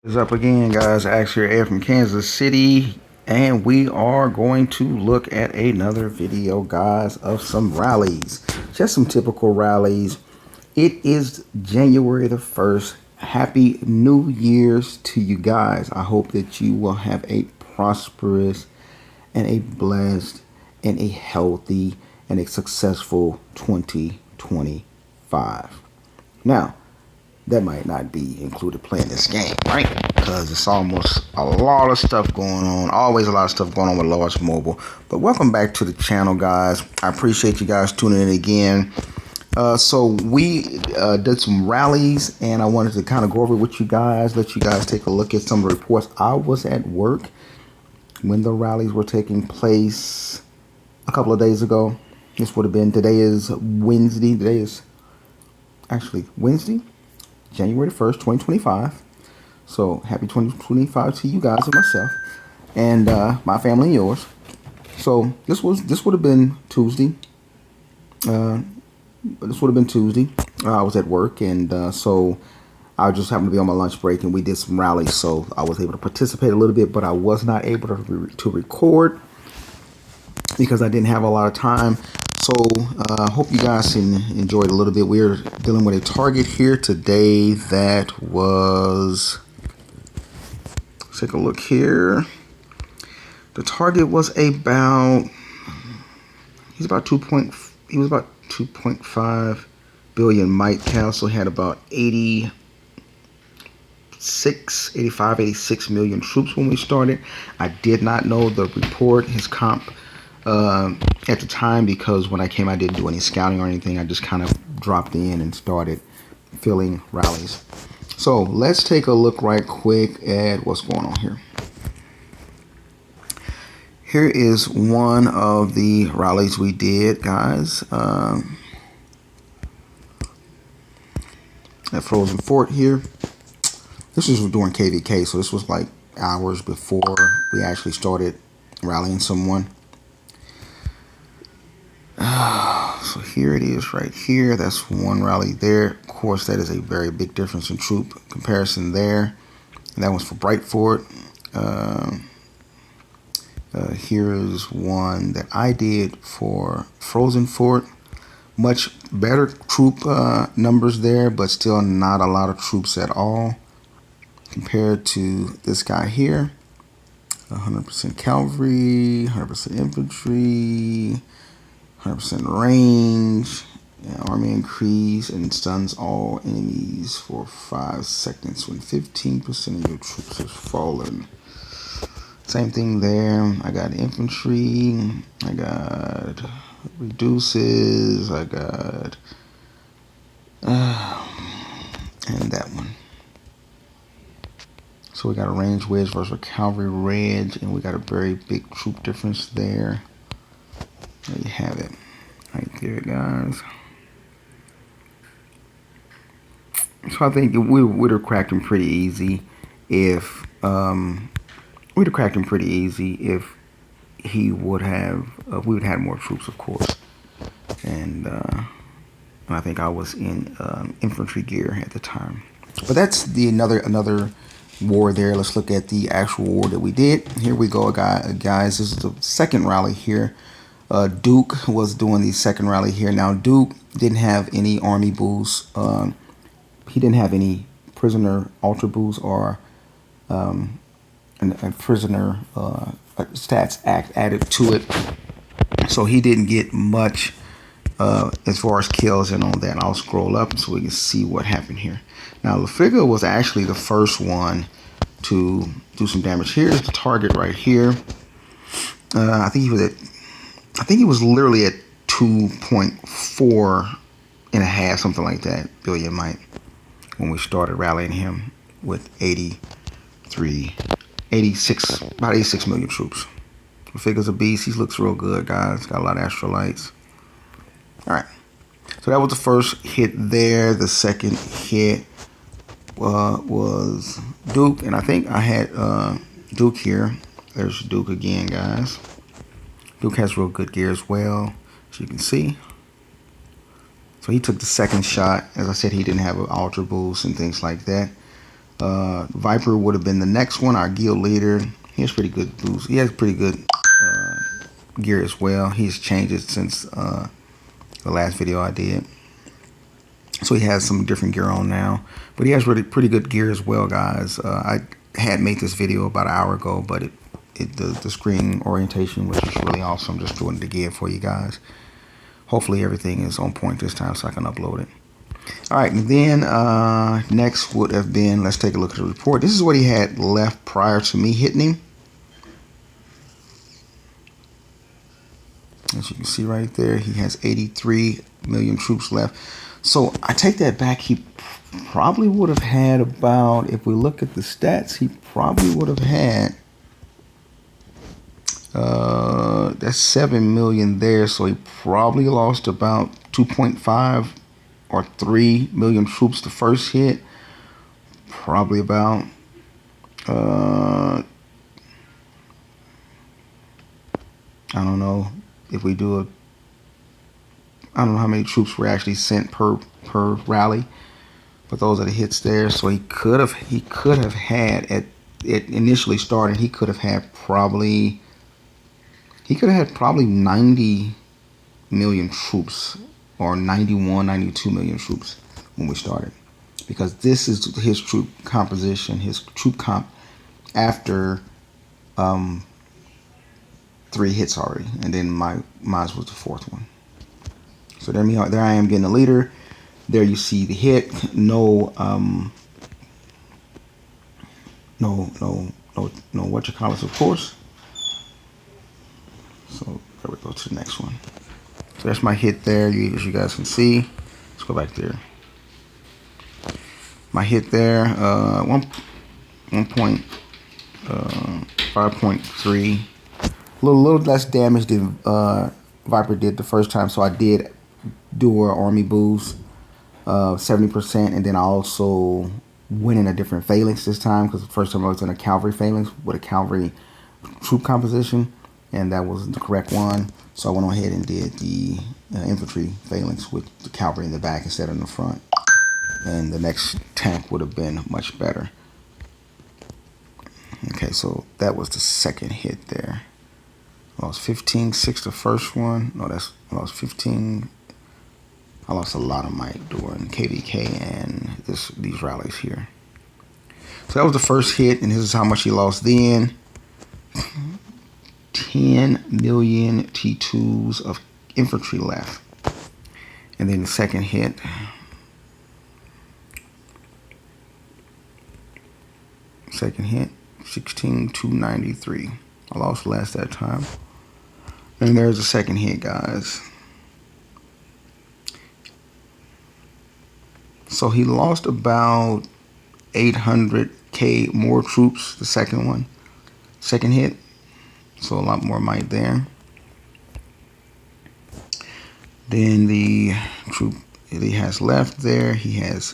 What's up again, guys? Ax here, Ed from Kansas City, and we are going to look at another video, guys, of some rallies. Just some typical rallies. It is January the 1st. Happy New Year's to you guys. I hope that you will have a prosperous and a blessed and a healthy and a successful 2025. Now, that might not be included playing this game, right? Because it's almost a lot of stuff going on. Always a lot of stuff going on with Lords Mobile. But welcome back to the channel, guys. I appreciate you guys tuning in again. So we did some rallies, and I wanted to kind of go over with you guys, let you guys take a look at some of the reports. I was at work when the rallies were taking place a couple of days ago. This would have been, today is Wednesday. Today is actually Wednesday, January 1st, 2025. So happy 2025 to you guys and myself and my family and yours. So this would have been Tuesday. I was at work, and so I just happened to be on my lunch break, and we did some rallies. So I was able to participate a little bit, but I was not able to record because I didn't have a lot of time. So hope you guys enjoyed a little bit. We're dealing with a target here today that was, let's take a look here. The target was about, he was about 2.5 billion might cal, so he had about 86 million troops when we started. I did not know the report, his comp, at the time, because when I came, I didn't do any scouting or anything. I just kind of dropped in and started filling rallies. So let's take a look right quick at what's going on here. Here is one of the rallies we did, guys, at Frozen Fort here. This was during KVK, so this was like hours before we actually started rallying someone. So here it is right here. That's one rally there. Of course, that is a very big difference in troop comparison there. And that was for Bright Fort. Here is one that I did for Frozen Fort. Much better troop numbers there, but still not a lot of troops at all compared to this guy here. 100% cavalry, 100% infantry, 100% range, army increase, and stuns all enemies for 5 seconds when 15% of your troops have fallen. Same thing there. I got infantry, I got reduces, I got and that one. So we got a range wedge versus a cavalry wedge, and we got a very big troop difference there. There you have it, right there, guys. So I think we would have cracked him pretty easy if he would have we would have had more troops, of course. And I think I was in infantry gear at the time. But that's another war there. Let's look at the actual war that we did. Here we go, guys. This is the second rally here. Duke was doing the second rally here. Now, Duke didn't have any army boosts. He didn't have any prisoner ultra boosts or a prisoner stats added to it. So he didn't get much as far as kills and all that. I'll scroll up so we can see what happened here. Now, LaFiga was actually the first one to do some damage. Here's the target right here. I think he was literally at 2.4 and a half, something like that, billion might, when we started rallying him with about 86 million troops. LaFiga's a beast. He looks real good, guys. Got a lot of astrolites. All right. So that was the first hit there. The second hit was Duke, and I think I had Duke here. There's Duke again, guys. Duke has real good gear as well, as you can see. So he took the second shot. As I said, he didn't have an ultra boost and things like that. Viper would have been the next one, our guild leader. He has pretty good boost. He has pretty good gear as well. He's changed it since the last video I did. So he has some different gear on now. But he has really pretty good gear as well, guys. I had made this video about an hour ago, but the screen orientation was just really awesome. Just doing it again for you guys. Hopefully everything is on point this time so I can upload it. All right, and then next would have been, let's take a look at the report. This is what he had left prior to me hitting him. As you can see right there, he has 83 million troops left. So I take that back. He probably would have had about, if we look at the stats, he probably would have had, that's 7 million there. So he probably lost about 2.5 or 3 million troops the first hit. Probably about I don't know if we do I don't know how many troops were actually sent per rally, but those are the hits there. So he could have had, at it initially started, he could have had probably 90 million troops, or 91, 92 million troops when we started, because this is his troop composition, his troop comp after 3 hits already, and then mine was the 4th one. So there I am getting a leader. There you see the hit. No what you call it, of course. So there we go to the next one. So that's my hit there, as you guys can see. Let's go back there. My hit there, 5.3. A little less damage than Viper did the first time. So I did do an army boost, 70%, and then I also went in a different phalanx this time, because the first time I was in a cavalry phalanx with a cavalry troop composition, and that wasn't the correct one. So I went ahead and did the infantry phalanx with the cavalry in the back instead of in the front, and the next tank would have been much better. Okay, so that was the second hit there. I lost 15-6 the first one. No, I lost 15. I lost a lot of might during KVK and these rallies here. So that was the first hit, and this is how much he lost then. 10 million T2s of infantry left. And then the second hit, Second hit, 16,293. I lost less that time. And there's a second hit, guys. So he lost about 800k more troops, the second one. Second hit. So a lot more might there. Then the troop that he has left there, he has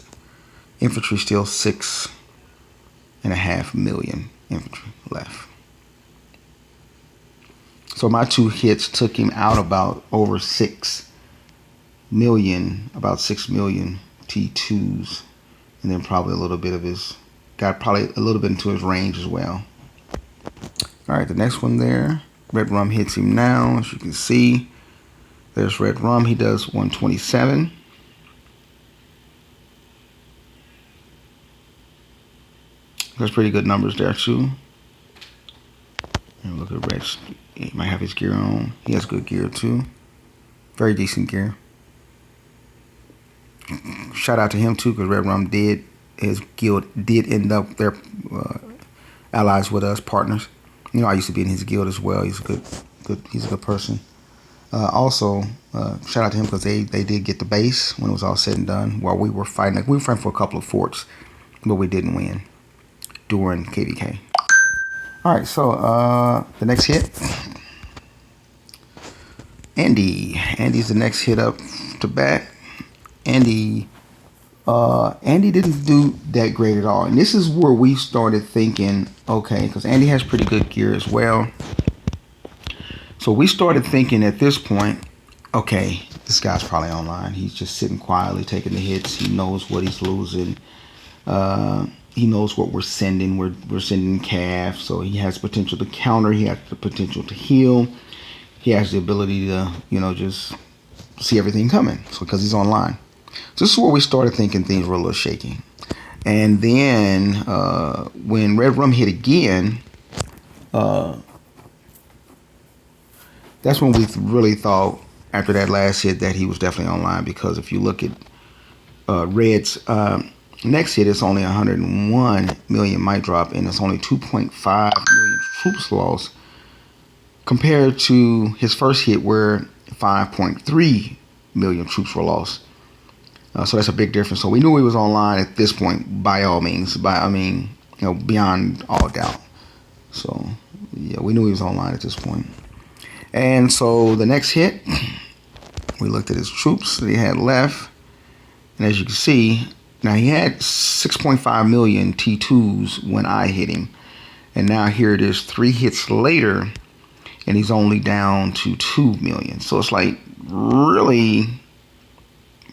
infantry still 6.5 million infantry left. So my two hits took him out about over 6 million, about 6 million T2s, and then probably a little bit of his, got probably a little bit into his range as well. All right, the next one there, Red Rum hits him now. As you can see, there's Red Rum. He does 127. That's pretty good numbers there too. And look at Red. He might have his gear on. He has good gear too. Very decent gear. Shout out to him too, because Red Rum did, his guild did end up their allies with us, partners. You know, I used to be in his guild as well. He's a good person. Also, shout out to him, because they did get the base when it was all said and done. While we were fighting, like, we were fighting for a couple of forts, but we didn't win during KVK. All right, so the next hit, Andy. Andy's the next hit up to bat. Andy didn't do that great at all, and this is where we started thinking, okay, because Andy has pretty good gear as well. So we started thinking at this point, okay, this guy's probably online. He's just sitting quietly taking the hits. He knows what he's losing. He knows what we're sending. We're sending calf, so he has potential to counter. He has the potential to heal. He has the ability to, just see everything coming. So because he's online, so this is where we started thinking things were a little shaky. And then when Red Rum hit again, that's when we really thought after that last hit that he was definitely online, because if you look at Red's next hit, it's only 101 million might drop, and it's only 2.5 million troops lost compared to his first hit where 5.3 million troops were lost. So that's a big difference. So we knew he was online at this point, by all means. Beyond all doubt. So yeah, we knew he was online at this point. And so the next hit, we looked at his troops that he had left, and as you can see, now he had 6.5 million T2s when I hit him, and now here it is 3 hits later, and he's only down to 2 million. So it's like really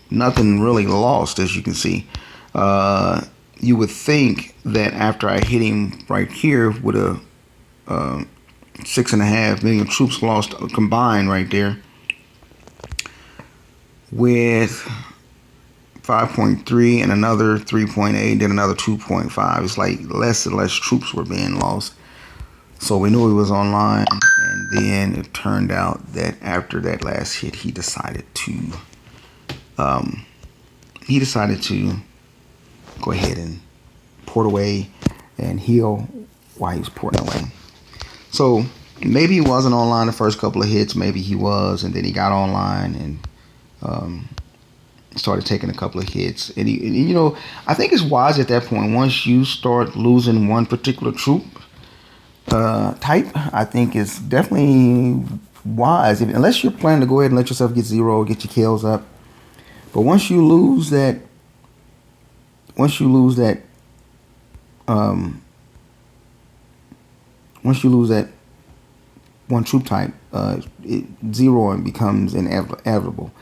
nothing really lost, as you can see. You would think that after I hit him right here with a 6.5 million troops lost combined right there, with 5.3 and another 3.8, then another 2.5. It's like less and less troops were being lost. So we knew he was online, and then it turned out that after that last hit, he decided to go ahead and port away and heal while he was porting away. So maybe he wasn't online the first couple of hits, maybe he was, and then he got online and started taking a couple of hits. And I think it's wise at that point, once you start losing one particular troop type, I think it's definitely wise, unless you're planning to go ahead and let yourself get 0, get your kills up. But once you lose that once you lose that one troop type, zeroing becomes inevitable.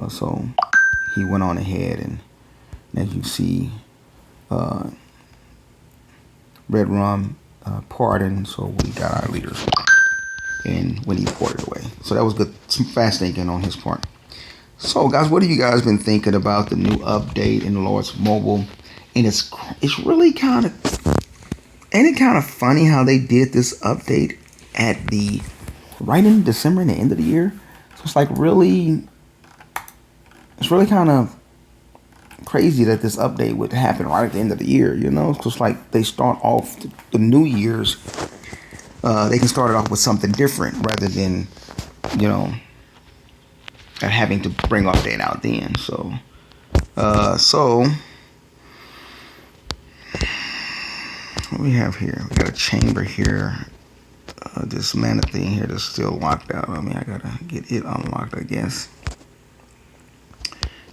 So he went on ahead, and as you see, Red Rum pardoned, so we got our leaders, and when he ported away. So that was good, some fast thinking on his part. So guys, what have you guys been thinking about the new update in Lords Mobile? And it's really kind of funny how they did this update at right in December and the end of the year. So it's like it's really kind of crazy that this update would happen right at the end of the year, So it's like they start off the New Year's, they can start it off with something different rather than, having to bring update out then. So what we have here, we got a chamber here, this mana thing here that's still locked out. I gotta get it unlocked, I guess.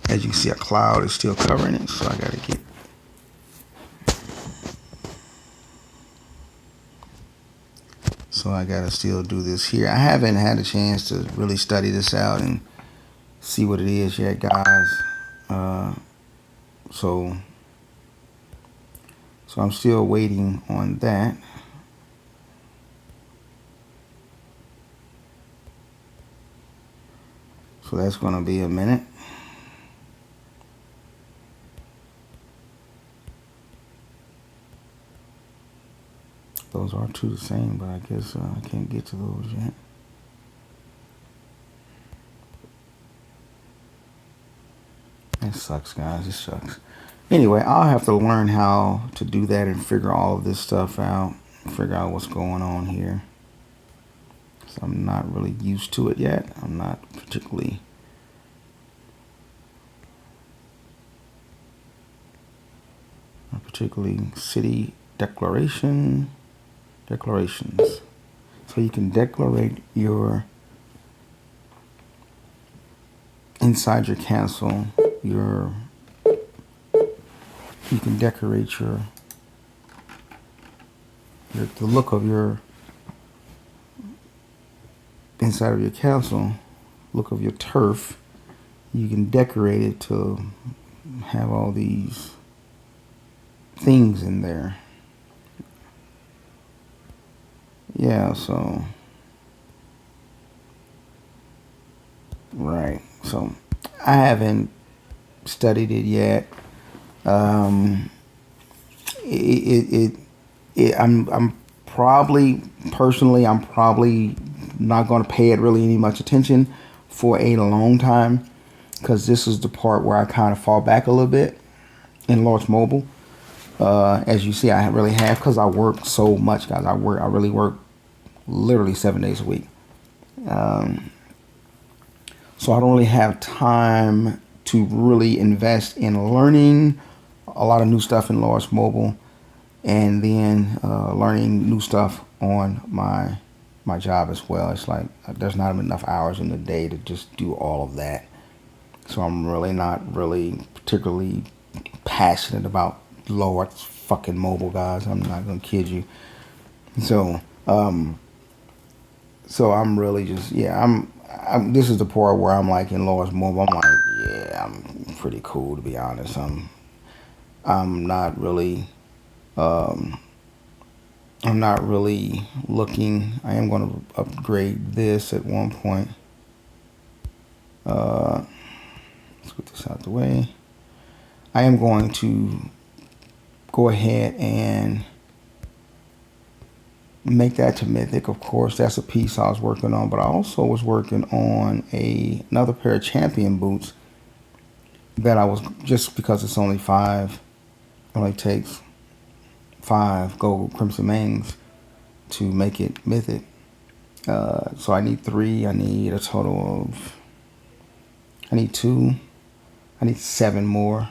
As you can see, a cloud is still covering it, so I gotta get. So I gotta still do this here. I haven't had a chance to really study this out and see what it is yet, guys. So I'm still waiting on that. So that's gonna be a minute. Those are two the same, but I guess I can't get to those yet. It sucks, guys. It sucks. Anyway, I'll have to learn how to do that and figure all of this stuff out. Figure out what's going on here. So I'm not really used to it yet. I'm not particularly... city declarations. So you can declarate your inside your castle. You can decorate the look of your inside of your castle, look of your turf. You can decorate it to have all these things in there. Yeah, so right. So I haven't studied it yet. Um, it, I'm probably personally I'm probably not going to pay it really any much attention for a long time, because this is the part where I kind of fall back a little bit in Lords Mobile. As you see, I really have, because I work so much, guys. I really work literally 7 days a week. So I don't really have time to really invest in learning a lot of new stuff in Lords Mobile, and then learning new stuff on my job as well. It's like there's not enough hours in the day to just do all of that. So I'm really not really particularly passionate about Lords fucking Mobile, guys. I'm not gonna kid you. So so I'm really just, yeah, this is the part where I'm like in Lords Mobile. I'm like, yeah, I'm pretty cool, to be honest. I'm not really I'm not really looking. I am going to upgrade this at one point. Let's get this out the way. I am going to go ahead and make that to Mythic. Of course, that's a piece I was working on, but I also was working on another pair of champion boots that I was, just because it's only 5, it only takes 5 gold Crimson Mangs to make it Mythic. So I need 3. I need a total of, I need 2. I need 7 more.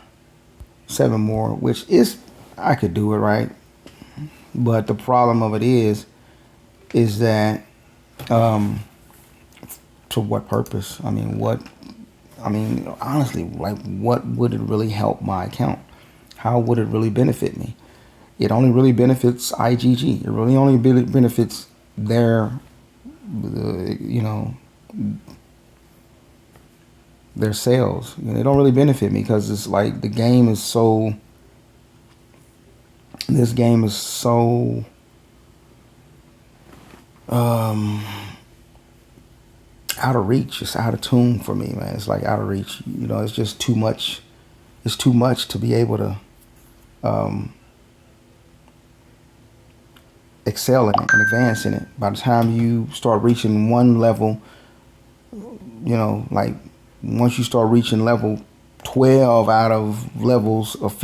7 more, which is, I could do it, right? But the problem of it is that, to what purpose? I mean, honestly, like, what would it really help my account? How would it really benefit me? It only really benefits IGG. It really only benefits their, their sales. They don't really benefit me, because it's like the game is so. This game is so. Out of reach. It's out of tune for me, man. It's like out of reach. It's just too much. It's too much to be able to excel in it and advance in it. By the time you start reaching one level, like once you start reaching level 12 out of levels of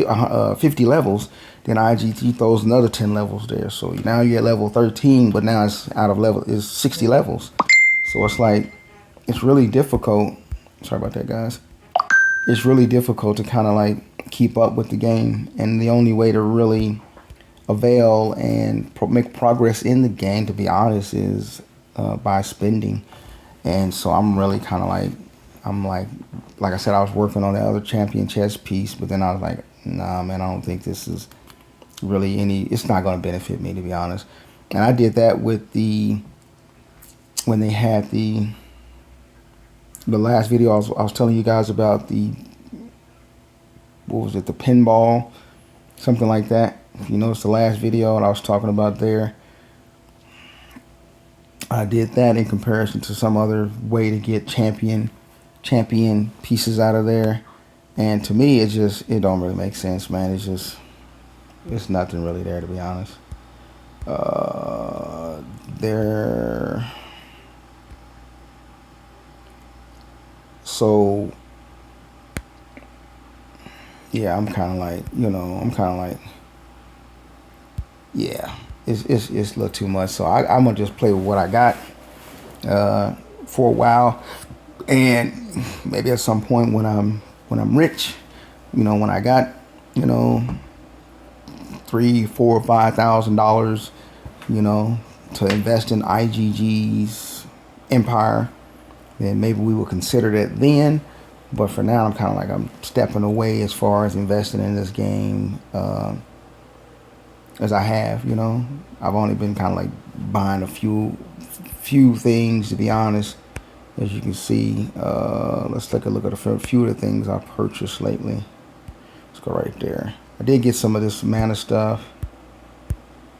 50 levels, then IGT throws another 10 levels there. So now you're at level 13, but now it's out of level, is 60 levels. So it's like, it's really difficult. Sorry about that, guys. It's really difficult to kind of like keep up with the game. And the only way to really avail and make progress in the game, to be honest, is by spending. And so I'm really kind of like, like I said, I was working on the other champion chess piece, but then I was like, nah, man, I don't think this is really it's not going to benefit me, to be honest. And I did that with when they had the last video I was telling you guys about, what was it, the pinball, something like that. If you notice the last video and I was talking about there, I did that in comparison to some other way to get champion pieces out of there. And to me, it don't really make sense, man. It's nothing really there, to be honest. So yeah, I'm kind of like, yeah, it's a little too much. So I'm gonna just play with what I got for a while, and maybe at some point when I'm rich, when I got $3,000, $4,000, or $5,000, to invest in IGG's empire, then maybe we will consider that then. But for now, I'm kind of like, I'm stepping away as far as investing in this game as I have. I've only been kind of like buying a few things, to be honest. As you can see, let's take a look at a few of the things I've purchased lately. Let's go right there. I did get some of this mana stuff,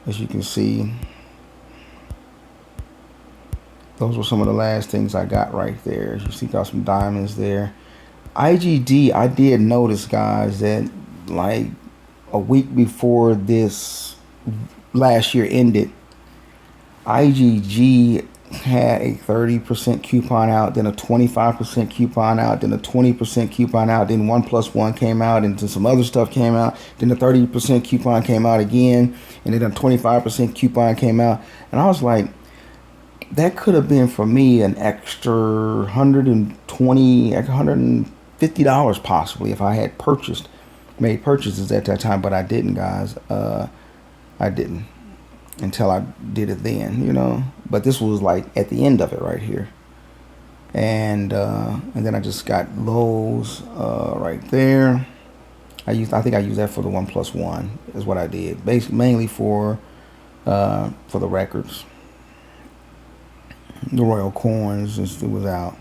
as you can see. Those were some of the last things I got right there. As you see, got some diamonds there. IGD, I did notice, guys, that like a week before this last year ended, IGG had a 30% coupon out, then a 25% coupon out, then a 20% coupon out, then 1+1 came out, and then some other stuff came out, then the 30% coupon came out again, and then a 25% coupon came out. And I was like, that could have been for me an extra $120, $150 possibly if I had made purchases at that time, but I didn't, guys. I didn't until I did it then, you know. But this was like at the end of it right here, and then I just got those right there. I think I used that for the 1+1 is what I did, basically mainly for the records. The Royal Coins, since it was out.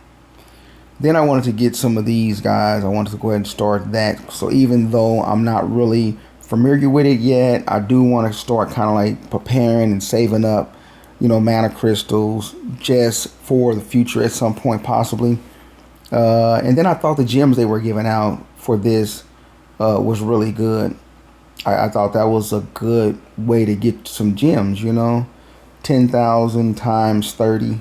Then I wanted to get some of these, guys. I wanted to go ahead and start that. So even though I'm not really familiar with it yet, I do want to start kind of like preparing and saving up, you know, mana crystals just for the future at some point possibly. And then I thought the gems they were giving out for this was really good. I thought that was a good way to get some gems, you know. 10,000 times 30,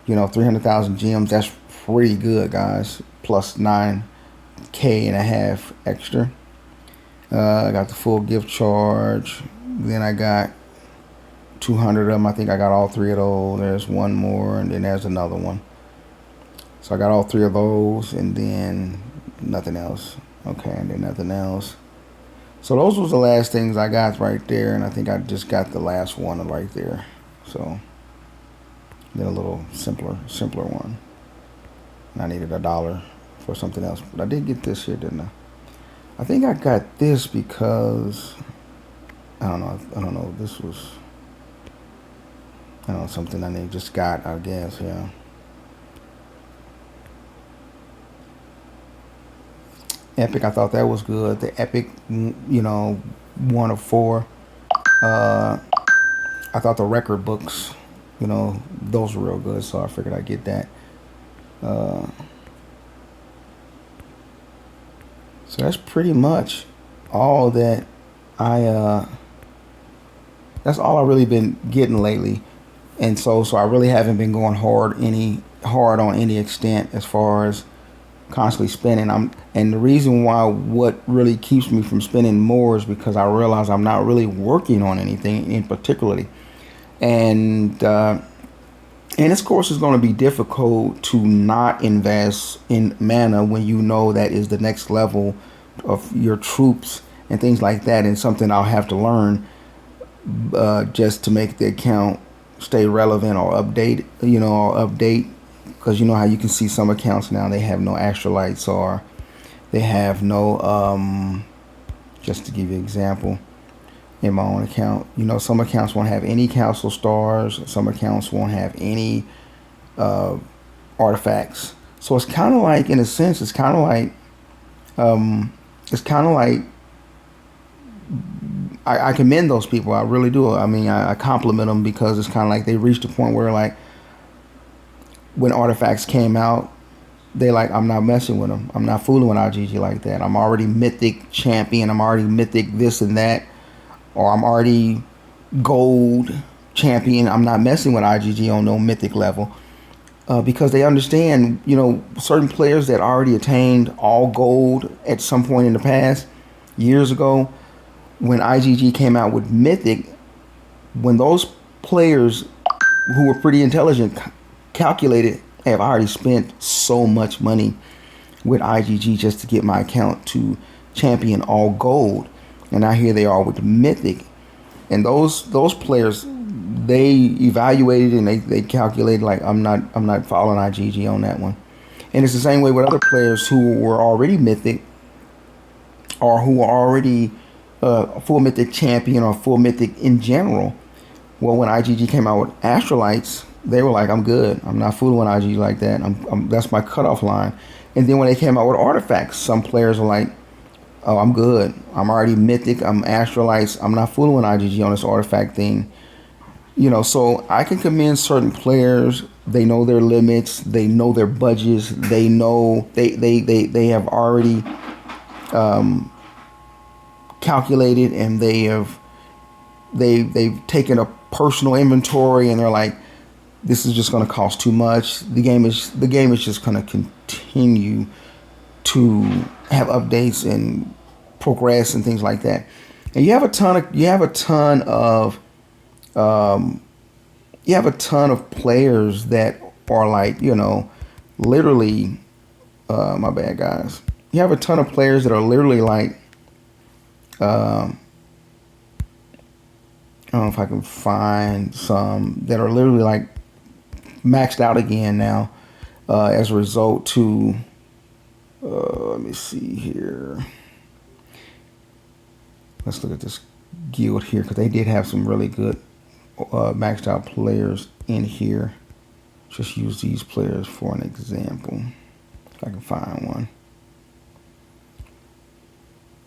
you know, 300,000 gems. That's pretty good, guys. Plus 9K and a half extra. I got the full gift charge. Then I got 200 of them. I think I got all 3 of those. There's one more, and then there's another one. So I got all 3 of those, and then nothing else. Okay, and then nothing else. So those was the last things I got right there, and I think I just got the last one right there. So then a little simpler one. And I needed $1 for something else, but I did get this here, didn't I? I think I got this because I don't know. This was something I just got, I guess. Yeah. Epic, I thought that was good. The Epic, you know, 1 of 4. I thought the record books, you know, those were real good, so I figured I'd get that. So that's pretty much all that that's all I've really been getting lately. And so I really haven't been going hard on any extent as far as constantly spending. And the reason why, what really keeps me from spending more is because I realize I'm not really working on anything in particularly. And this course is going to be difficult to not invest in mana when you know that is the next level of your troops and things like that, and something I'll have to learn just to make the account stay relevant or update, because you know how you can see some accounts now, they have no astrolites, or they have no just to give you an example, in my own account, you know, some accounts won't have any council stars, some accounts won't have any artifacts. So it's kind of like, in a sense, it's kind of like I commend those people. I really do. I mean, I compliment them, because it's kind of like they reached a point where, like, when artifacts came out, they like, I'm not messing with them. I'm not fooling with IGG like that. I'm already mythic champion. I'm already mythic this and that. Or I'm already gold champion. I'm not messing with IGG on no mythic level. Because they understand, you know, certain players that already attained all gold at some point in the past, years ago, when IGG came out with mythic, when those players who were pretty intelligent calculated, hey, I've already spent so much money with IGG just to get my account to champion all gold, and now here they are with the mythic. And those players, they evaluated and they calculated, like, I'm not following IGG on that one. And it's the same way with other players who were already mythic, or who are already full mythic champion or full mythic in general. Well, when IGG came out with astrolites, they were like, I'm good. I'm not fooling with IGG like that. That's my cutoff line. And then when they came out with artifacts, some players are like, Oh, I'm good. I'm already mythic. I'm astralites. I'm not fooling with IGG on this artifact thing. So I can commend certain players. They know their limits. They know their budgets. They know they have already calculated, and they've taken a personal inventory, and they're like, this is just going to cost too much. The game is just going to continue to have updates and progress and things like that. And you have a ton of players that are like, literally, my bad guys. You have a ton of players that are literally like, I don't know if I can find some that are literally like maxed out again now, as a result to, let me see here. Let's look at this guild here, because they did have some really good maxed out players in here. Just use these players for an example, if I can find one.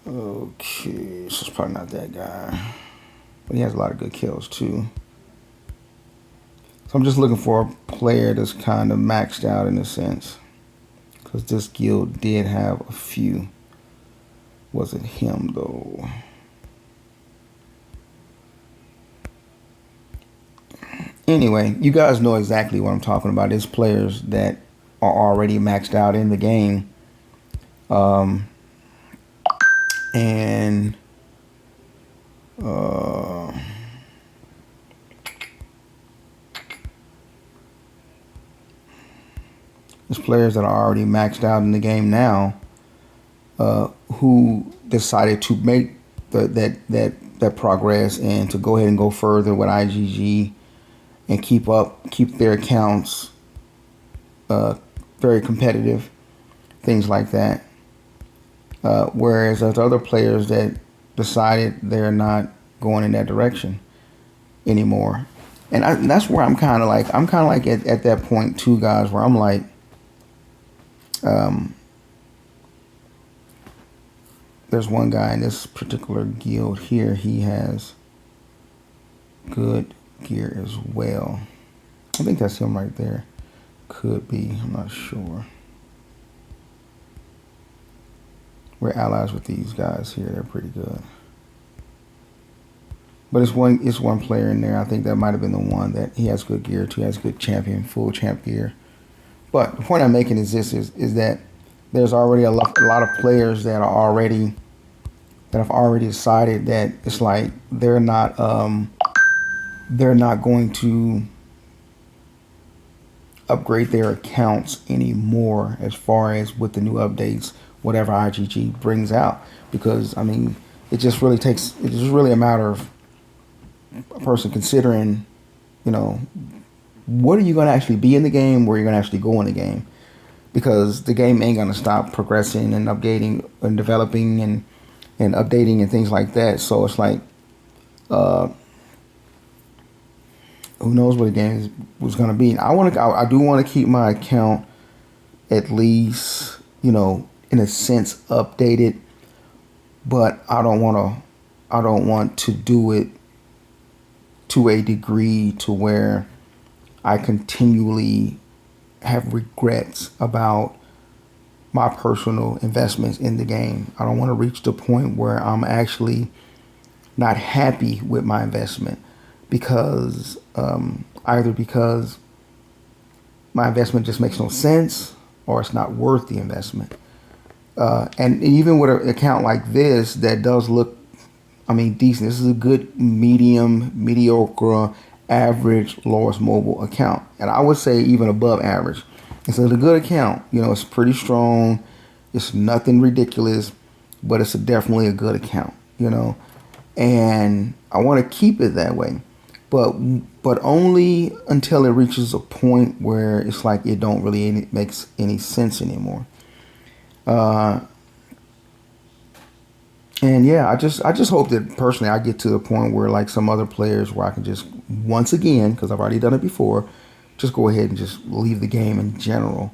Okay, so it's probably not that guy, but he has a lot of good kills too. So I'm just looking for a player that's kind of maxed out in a sense, because this guild did have a few. Was it him though? Anyway, you guys know exactly what I'm talking about. There's players that are already maxed out in the game. And there's players that are already maxed out in the game now, who decided to make that progress and to go ahead and go further with IGG and keep their accounts very competitive, things like that. Whereas there's other players that decided they're not going in that direction anymore. And that's where I'm kind of like at that point too, guys, where I'm like, there's one guy in this particular guild here. He has good gear as well. I think that's him right there. Could be. I'm not sure. We're allies with these guys here. They're pretty good. But it's one player in there. I think that might have been the one that he has good gear too. He has good full champ gear. But the point I'm making is this: is that there's already a lot of players that have already decided that it's like they're not going to upgrade their accounts anymore as far as with the new updates, whatever IGG brings out, because I mean it's just really a matter of a person considering, what are you going to actually be in the game, where you're going to actually go in the game, because the game ain't going to stop progressing and updating and developing and updating and things like that. So it's like, who knows what the game was going to be. I do want to keep my account at least, in a sense updated, but I don't want to do it to a degree to where I continually have regrets about my personal investments in the game. I don't want to reach the point where I'm actually not happy with my investment because either because my investment just makes no sense or it's not worth the investment. And even with an account like this that does look, decent. This is a good mediocre, average Lords Mobile account. And I would say even above average. It's a good account. It's pretty strong. It's nothing ridiculous, but it's definitely a good account, and I want to keep it that way, but only until it reaches a point where it's like it don't really makes any sense anymore. And yeah, I just hope that personally I get to the point where like some other players where I can just once again, because I've already done it before, just go ahead and just leave the game in general,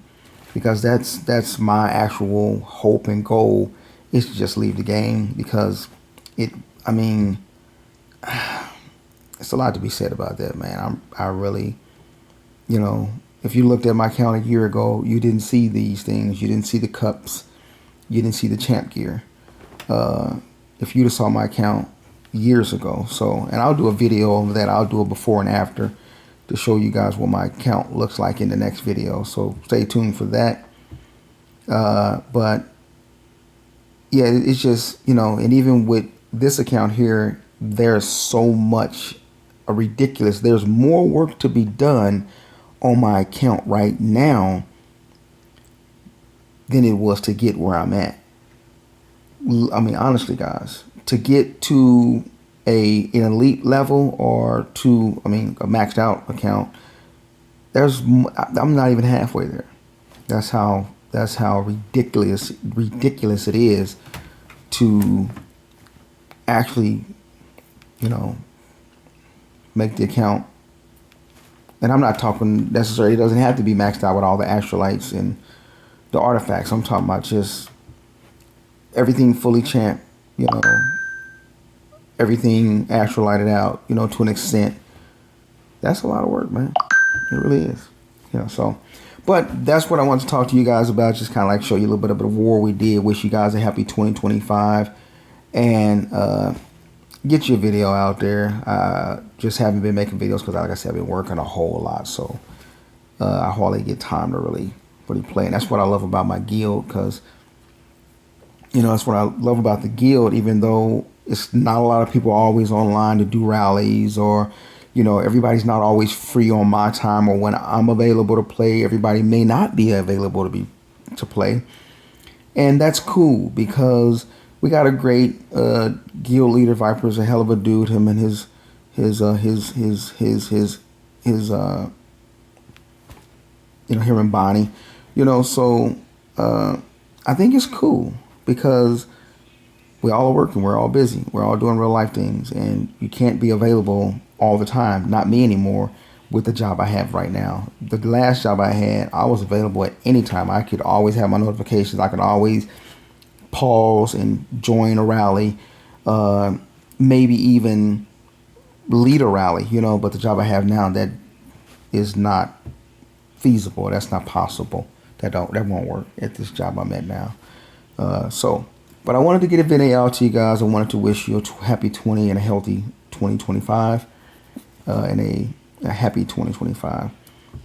because that's my actual hope and goal is to just leave the game, because it, I mean, it's a lot to be said about that, man. I really, you know, if you looked at my account a year ago, you didn't see these things. You didn't see the cups. You didn't see the champ gear. If you'd have saw my account years ago. So, and I'll do a video of that. I'll do a before and after to show you guys what my account looks like in the next video. So stay tuned for that. But yeah, it's just, you know, and even with this account here, there's so much ridiculous. There's more work to be done on my account right now than it was to get where I'm at. I mean, honestly, guys, to get to an elite level, or to, I mean, a maxed out account, I'm not even halfway there. That's how ridiculous it is to actually, you know, make the account. And I'm not talking necessarily, it doesn't have to be maxed out with all the astrolites and the artifacts. I'm talking about just everything fully champ, you know, everything astrolighted out, you know, to an extent. That's a lot of work, man. It really is. You know, so, but that's what I want to talk to you guys about. Just kind of like show you a little bit of the war we did. Wish you guys a happy 2025, and get your video out there. Just haven't been making videos because, like I said, I've been working a whole lot, so I hardly get time to really play. And that's what I love about my guild, because, you know, that's what I love about the guild. Even though it's not a lot of people always online to do rallies, or, you know, everybody's not always free on my time or when I'm available to play. Everybody may not be available to play, and that's cool, because we got a great guild leader. Viper's a hell of a dude. Him and his you know, him and Bonnie, you know. So I think it's cool, because we all are working, we're all busy, we're all doing real life things, and you can't be available all the time. Not me anymore with the job I have right now. The last job I had, I was available at any time. I could always have my notifications. I could always pause and join a rally, maybe even lead a rally, you know. But the job I have now, that is not feasible. That's not possible. That won't work at this job I'm at now. But I wanted to get a video out to you guys. I wanted to wish you a happy 20 and a healthy 2025, and a happy 2025,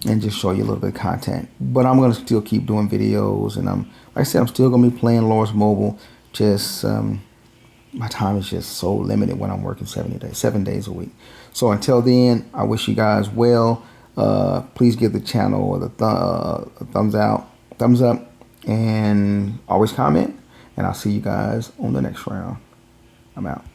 and just show you a little bit of content. But I'm gonna still keep doing videos, and like I said, I'm still gonna be playing Lords Mobile. Just my time is just so limited when I'm working 7 days a week. So until then, I wish you guys well. Please give the channel the thumbs up, and always comment. And I'll see you guys on the next round. I'm out.